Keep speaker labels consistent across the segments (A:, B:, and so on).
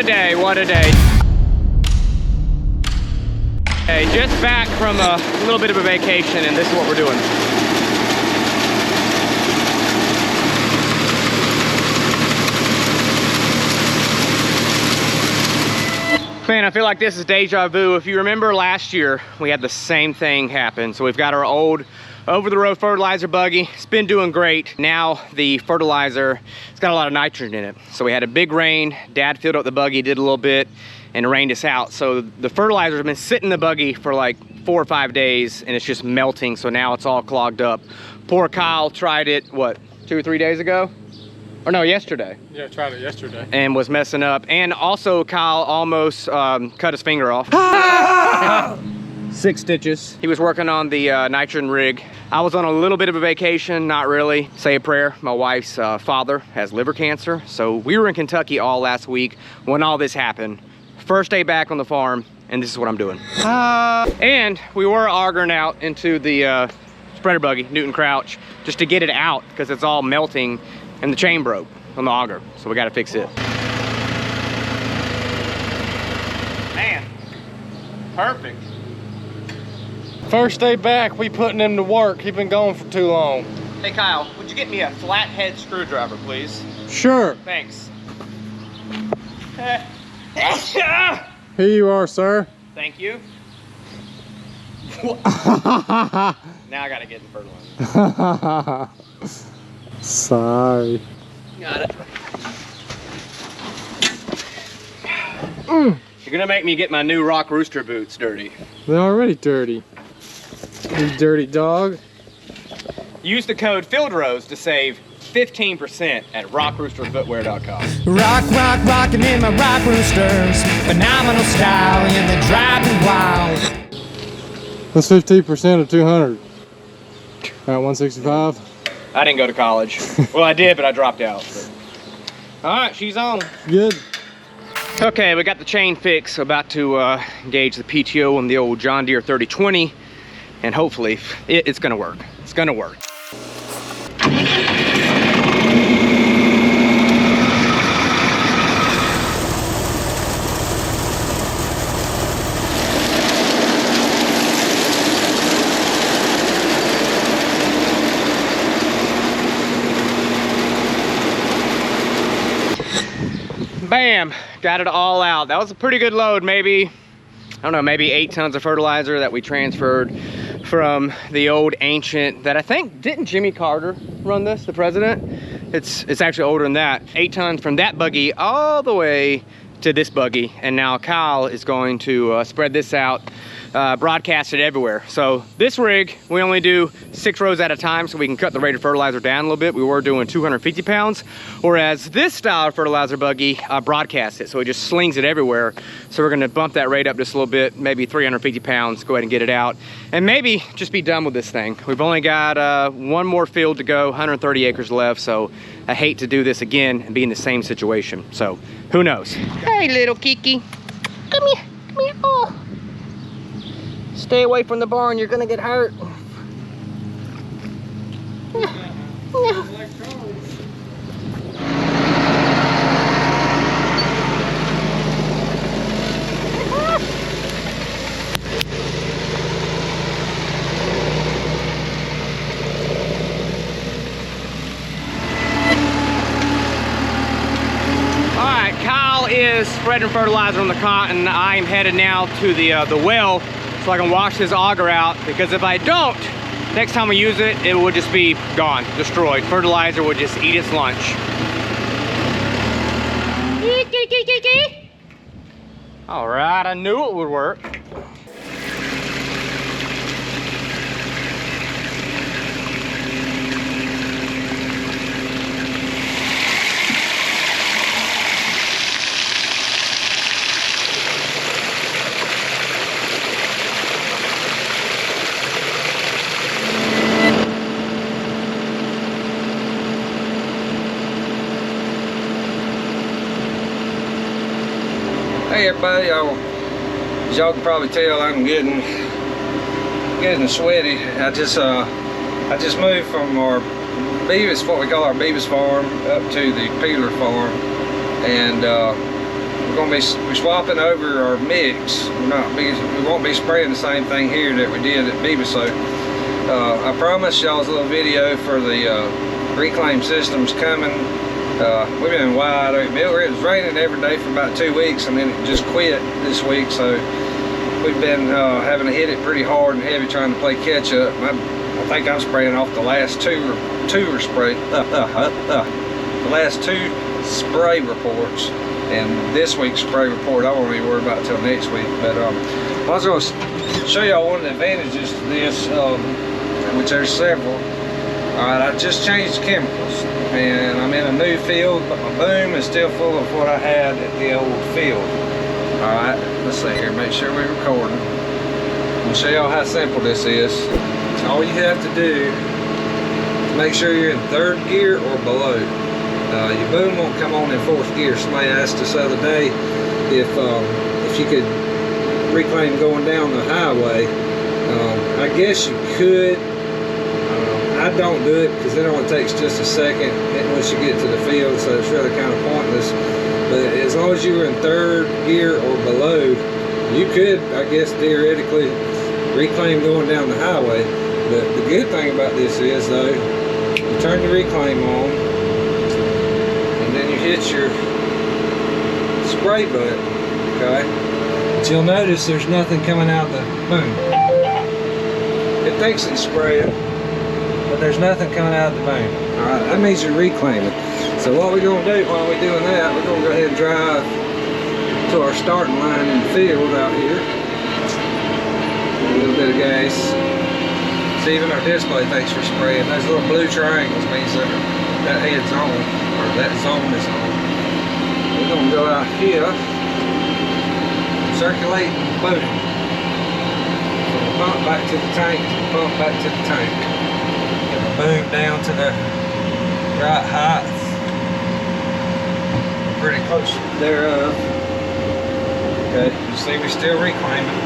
A: a day, what a day. Hey, just back from a little bit of a vacation, and this is what we're doing. Man, I feel like this is deja vu. If you remember last year, we had the same thing happen. So we've got our old over-the-road fertilizer buggy. It's been doing great. Now the fertilizer, it's got a lot of nitrogen in it. So we had a big rain. Dad filled up the buggy, did a little bit, and rained us out. So the fertilizer's been sitting in the buggy for like 4 or 5 days, and it's just melting. So now it's all clogged up. Poor Kyle tried it, what, 2 or 3 days ago? Or no, yesterday.
B: Yeah, I tried it yesterday.
A: And was messing up. And also Kyle almost cut his finger off. 6 stitches. He was working on the nitrogen rig. I was on a little bit of a vacation, not really. Say a prayer. My wife's father has liver cancer. So we were in Kentucky all last week when all this happened. First day back on the farm, and this is what I'm doing. And we were augering out into the spreader buggy, Newton Crouch, just to get it out because it's all melting. And the chain broke on the auger, so we gotta fix it. Man, perfect.
B: First day back, we putting him to work. He been gone for too long.
A: Hey Kyle, would you get me a flathead screwdriver, please?
B: Sure.
A: Thanks.
B: Here you are, sir.
A: Thank you. Now I gotta get the fertilizer.
B: Sorry.
A: Got it. You're gonna make me get my new Rock Rooster boots dirty.
B: They're already dirty. You dirty dog.
A: Use the code FieldRose to save 15% at rockroosterfootwear.com.
C: Rockin' in my Rock Roosters. Phenomenal style and they drive me wild.
B: That's 15% of 200. At 165.
A: I didn't go to college. Well, I did, but I dropped out. All right, she's on.
B: Good.
A: Okay, we got the chain fixed. About to engage the PTO on the old John Deere 3020, and hopefully it's gonna work. It's gonna work. Bam, got it all out. That was a pretty good load, maybe, I don't know, maybe 8 tons of fertilizer that we transferred from the old ancient that I think, didn't Jimmy Carter run this, the president? It's actually older than that. 8 tons from that buggy all the way to this buggy. And now Kyle is going to spread this out, broadcast it everywhere. So this rig, we only do 6 rows at a time so we can cut the rate of fertilizer down a little bit. We were doing 250 pounds, whereas this style of fertilizer buggy broadcasts it. So it just slings it everywhere. So we're gonna bump that rate up just a little bit, maybe 350 pounds, go ahead and get it out. And maybe just be done with this thing. We've only got 1 more field to go, 130 acres left. So I hate to do this again and be in the same situation. So who knows? Hey, little Kiki. Come here, come here. Oh. Stay away from the barn, you're gonna get hurt. Alright, Kyle is spreading fertilizer on the cotton. I'm headed now to the well so I can wash this auger out, because if I don't, next time we use it, it will just be gone, destroyed. Fertilizer would just eat its lunch. All right, I knew it would work.
D: Hey everybody, as y'all can probably tell, I'm getting sweaty. I just moved from our Beavis, what we call our Beavis farm, up to the Peeler farm, and we're swapping over our mix. We won't be spraying the same thing here that we did at Beaversoak. I promised y'all's a little video for the reclaim systems coming. We've been wide open. It was raining every day for about 2 weeks, and then it just quit this week. So we've been having to hit it pretty hard and heavy, trying to play catch up. I think I'm spraying off the last two spray reports, and this week's spray report I won't even worry about till next week. But I was going to show y'all one of the advantages to this, which there's several. Alright, I just changed chemicals, and I'm in a new field, but my boom is still full of what I had at the old field. Alright, let's see here, make sure we're recording. I'm going to show y'all how simple this is. All you have to do is make sure you're in 3rd gear or below. Your boom won't come on in 4th gear. Somebody asked us the other day if you could reclaim going down the highway. I guess you could. I don't do it because it only takes just a second once you get to the field, so it's really kind of pointless. But as long as you were in 3rd gear or below, you could, I guess, theoretically reclaim going down the highway. But the good thing about this is, though, you turn the reclaim on, and then you hit your spray button, okay? But you'll notice there's nothing coming out the boom. It thinks it's spraying, but there's nothing coming out of the boom. Alright, that means you're reclaiming. So what we're going to do while we're doing that, we're going to go ahead and drive to our starting line in the field out here. A little bit of gas. See, even our display thinks we're spraying. Those little blue triangles means that head's on, or that zone is on. We're going to go out here, circulate the boom. From the pump back to the tank, pump back to the tank. Get the boom down to the right height. Pretty close thereof. Okay, you see we're still reclaiming.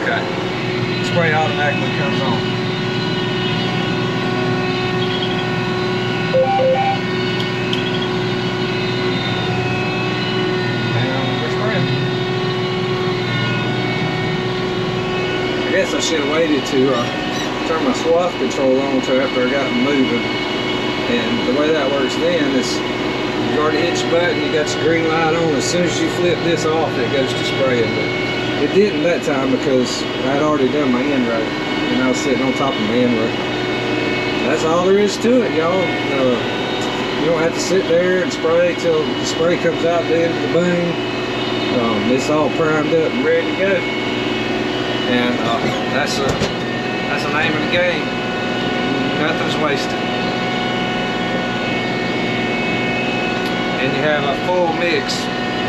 D: Okay, spray automatically comes on. And we're spraying. I guess I should have waited to turn my swath control on until after I got them moving. And the way that works then is you already hit your button, you got your green light on. As soon as you flip this off, it goes to spraying. But it didn't that time because I had already done my end row, and I was sitting on top of my end row. That's all there is to it, y'all. You don't have to sit there and spray till the spray comes out the end of the boom. It's all primed up and ready to go. And that's the name of the game. Nothing's wasted. And you have a full mix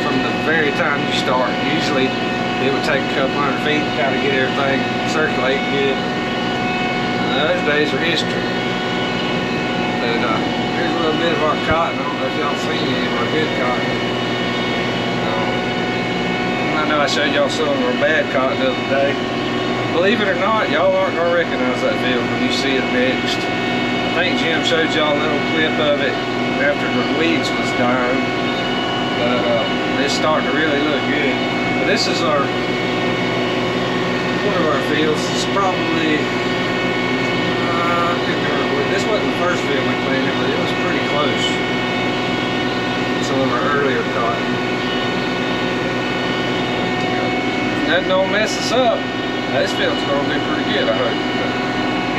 D: from the very time you start. Usually it would take a couple 100 feet to kind of get everything circulating good. Those days are history. And here's a little bit of our cotton. I don't know if y'all seen any of our good cotton. I know I showed y'all some of our bad cotton the other day. Believe it or not, y'all aren't going to recognize that field when you see it next. I think Jim showed y'all a little clip of it after the weeds was dying, but it's starting to really look good. But this is one of our fields. It's probably this wasn't the first field we planted, but it was pretty close. Some of our earlier cotton. That don't mess us up. This field's gonna do pretty good, I hope. But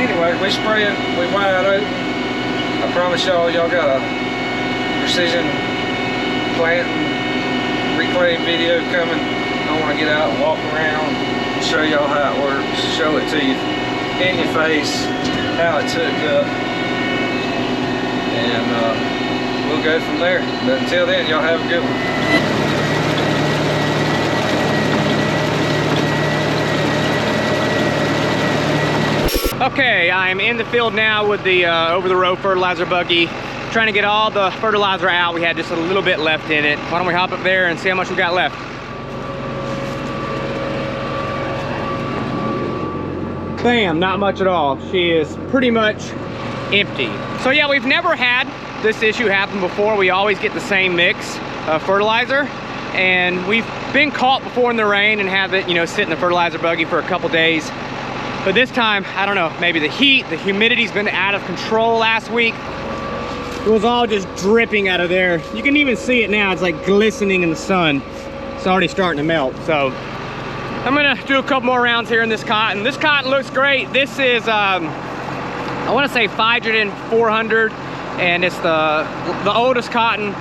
D: anyway, we spraying, we wide open. I promise y'all got a precision planting reclaim video coming. I want to get out and walk around, show y'all how it works, show it to you in your face, how it's hooked up, and we'll go from there. But until then, y'all have a good one.
A: Okay, I'm in the field now with the over-the-road fertilizer buggy, trying to get all the fertilizer out. We had just a little bit left in it. Why don't we hop up there and see how much we got left? Bam, not much at all. She is pretty much empty. So yeah, we've never had this issue happen before. We always get the same mix. fertilizer, and we've been caught before in the rain and have it, you know, sit in the fertilizer buggy for a couple days. But this time, I don't know, maybe the heat, the humidity's been out of control last week. It was all just dripping out of there. You can even see it now, it's like glistening in the sun. It's already starting to melt. So I'm gonna do a couple more rounds here in this cotton. This cotton looks great. This is, I wanna say 500 400, and it's the oldest cotton.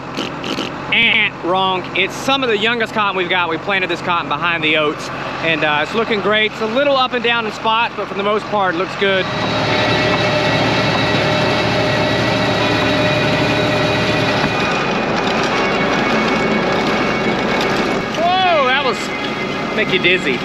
A: Wrong. It's some of the youngest cotton we've got. We planted this cotton behind the oats, and it's looking great. It's a little up and down in spots, but for the most part, it looks good. Whoa, that was make you dizzy.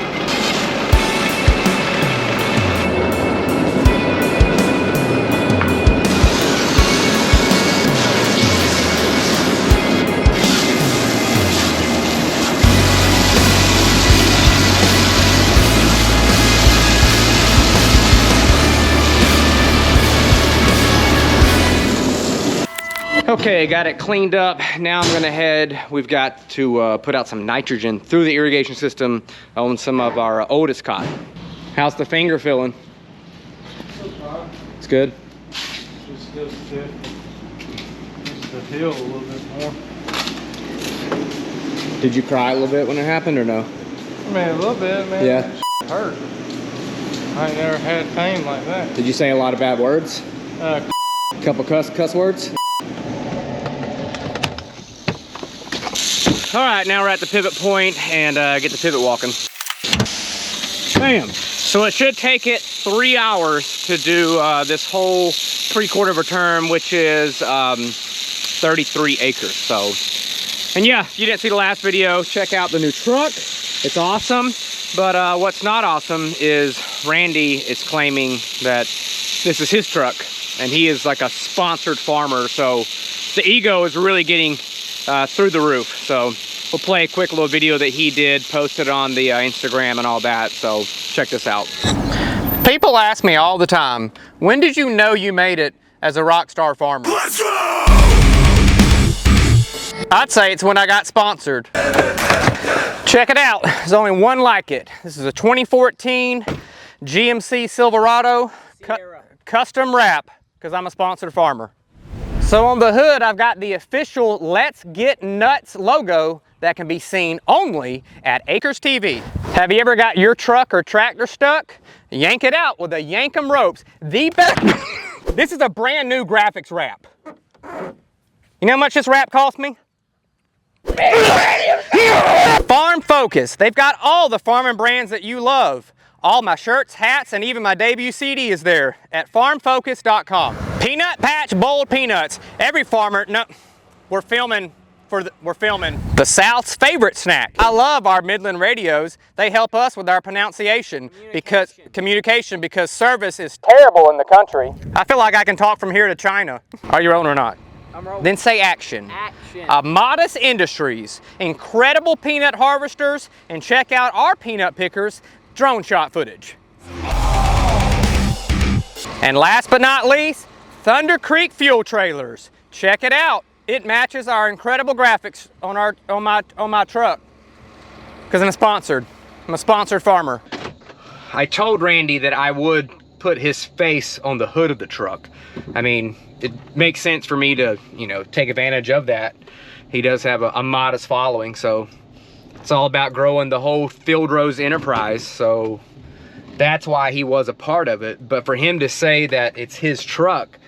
A: Okay, got it cleaned up. Now I'm gonna head, we've got to put out some nitrogen through the irrigation system on some of our oldest cotton. How's the finger feeling? It's good?
B: Just good to heal a little bit more.
A: Did you cry a little bit when it happened or no?
B: I mean, a little bit, man.
A: Yeah.
B: It hurt. I ain't never had pain like that.
A: Did you say a lot of bad words? Couple cuss words? All right, now we're at the pivot point and get the pivot walking. Bam. So it should take it 3 hours to do this whole 3/4 of a term, which is 33 acres. So, and yeah, if you didn't see the last video, check out the new truck. It's awesome. But what's not awesome is Randy is claiming that this is his truck and he is like a sponsored farmer. So the ego is really getting through the roof. So we'll play a quick little video that he did, posted on the Instagram and all that. So check this out. People ask me all the time, when did you know you made it as a rock star farmer? Let's go! I'd say it's when I got sponsored. Check it out, there's only one like it. This is a 2014 GMC Silverado custom wrap, because I'm a sponsored farmer. So on the hood, I've got the official Let's Get Nuts logo that can be seen only at Acres TV. Have you ever got your truck or tractor stuck? Yank it out with the Yankum ropes. The best. This is a brand new graphics wrap. You know how much this wrap cost me? Farm Focus. They've got all the farming brands that you love. All my shirts, hats, and even my debut CD is there at farmfocus.com. Peanut Patch Bold Peanuts. Every farmer, no, we're filming the South's favorite snack. I love our Midland radios. They help us with our pronunciation because service is terrible in the country. I feel like I can talk from here to China. Are you rolling or not?
C: I'm rolling.
A: Then say action.
C: Action.
A: Modest Industries, incredible peanut harvesters, and check out our peanut pickers drone shot footage. And last but not least, Thunder Creek Fuel Trailers. Check it out. It matches our incredible graphics on my truck. Because I'm sponsored. I'm a sponsored farmer. I told Randy that I would put his face on the hood of the truck. I mean, it makes sense for me to, you know, take advantage of that. He does have a modest following, so it's all about growing the whole Field Rose enterprise. So that's why he was a part of it. But for him to say that it's his truck,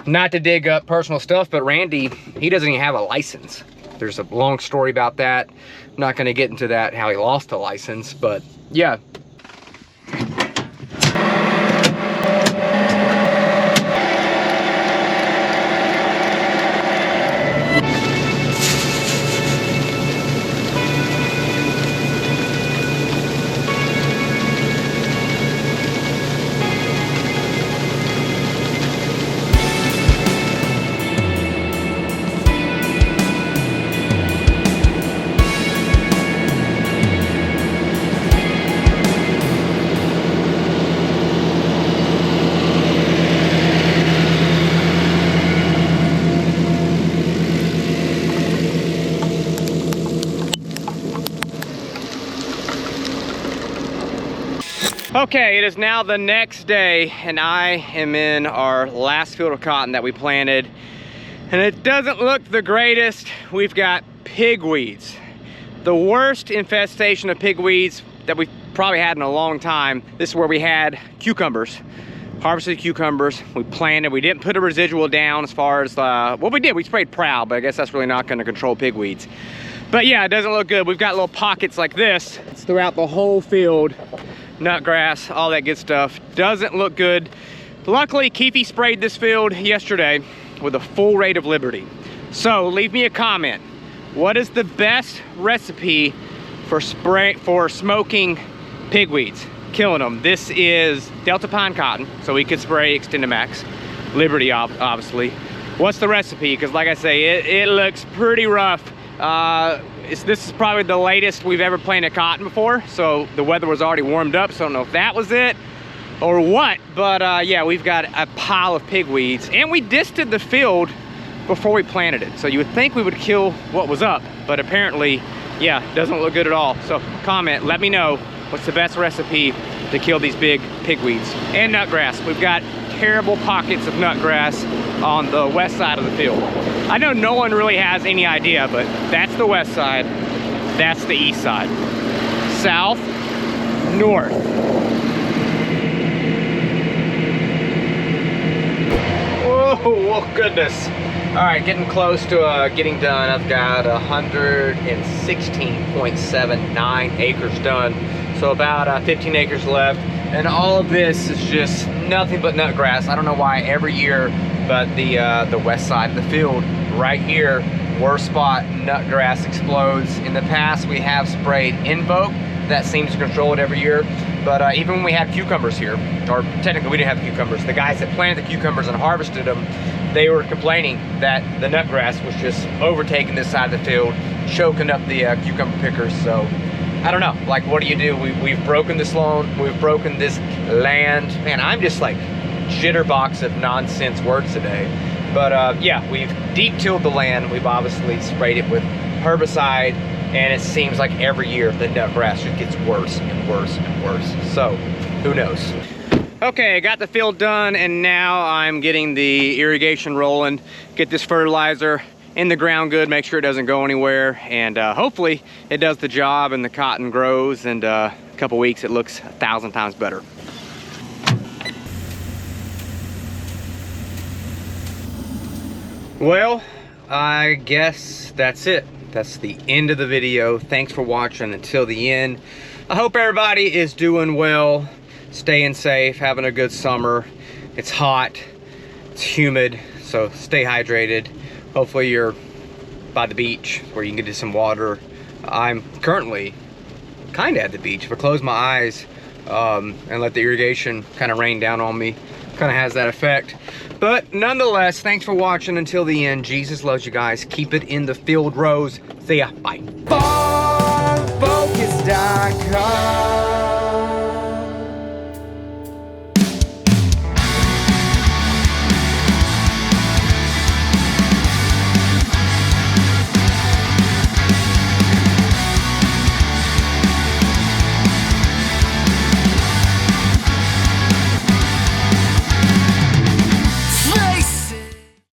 A: not to dig up personal stuff, but Randy, he doesn't even have a license. There's a long story about that. I'm not gonna get into that, how he lost a license, but yeah. Okay, it is now the next day, and I am in our last field of cotton that we planted, and it doesn't look the greatest. We've got pigweeds. The worst infestation of pigweeds that we've probably had in a long time. This is where we had cucumbers, harvested cucumbers. We planted, we didn't put a residual down as far as, well, we did, we sprayed Prowl, but I guess that's really not gonna control pigweeds. But yeah, it doesn't look good. We've got little pockets like this. It's throughout the whole field. Nut grass, all that good stuff. Doesn't look good. Luckily, Keefe sprayed this field yesterday with a full rate of Liberty. So leave me a comment. What is the best recipe for smoking pigweeds, killing them? This is Delta Pine cotton, so we could spray XtendiMax, Liberty obviously. What's the recipe? Because like I say, it looks pretty rough. This is probably the latest we've ever planted cotton before, so the weather was already warmed up, so I don't know if that was it or what, but yeah, we've got a pile of pigweeds, and we disted the field before we planted it, so you would think we would kill what was up, but apparently, yeah, doesn't look good at all. So comment, let me know what's the best recipe to kill these big pigweeds. And nutgrass. We've got terrible pockets of nutgrass on the west side of the field. I know no one really has any idea, but that's the west side, that's the east side. South, north. Oh goodness. All right, getting close to getting done. I've got 116.79 acres done. So about 15 acres left. And all of this is just nothing but nut grass. I don't know why every year, but the west side of the field, right here, worst spot, nut grass explodes. In the past, we have sprayed Invoke. That seems to control it every year. But even when we had cucumbers here, or technically we didn't have cucumbers, the guys that planted the cucumbers and harvested them, they were complaining that the nut grass was just overtaking this side of the field, choking up the cucumber pickers. So I don't know, like, what do you do? We've broken this lawn, we've broken this land. Man, I'm just like jitterbox of nonsense words today. But yeah, we've deep tilled the land. We've obviously sprayed it with herbicide, and it seems like every year the nut grass just gets worse and worse and worse. So who knows? Okay, I got the field done, and now I'm getting the irrigation rolling, get this fertilizer in the ground good, make sure it doesn't go anywhere, and hopefully it does the job and the cotton grows, and a couple weeks it looks 1,000 times better. Well, I guess that's it. That's the end of the video. Thanks for watching until the end. I hope everybody is doing well, staying safe, having a good summer. It's hot, it's humid, so stay hydrated. Hopefully you're by the beach where you can get to some water. I'm currently kind of at the beach. If I close my eyes and let the irrigation kind of rain down on me, kind of has that effect. But nonetheless, thanks for watching until the end. Jesus loves you guys. Keep it in the field rows. See ya. Bye.
C: FarmFocus.com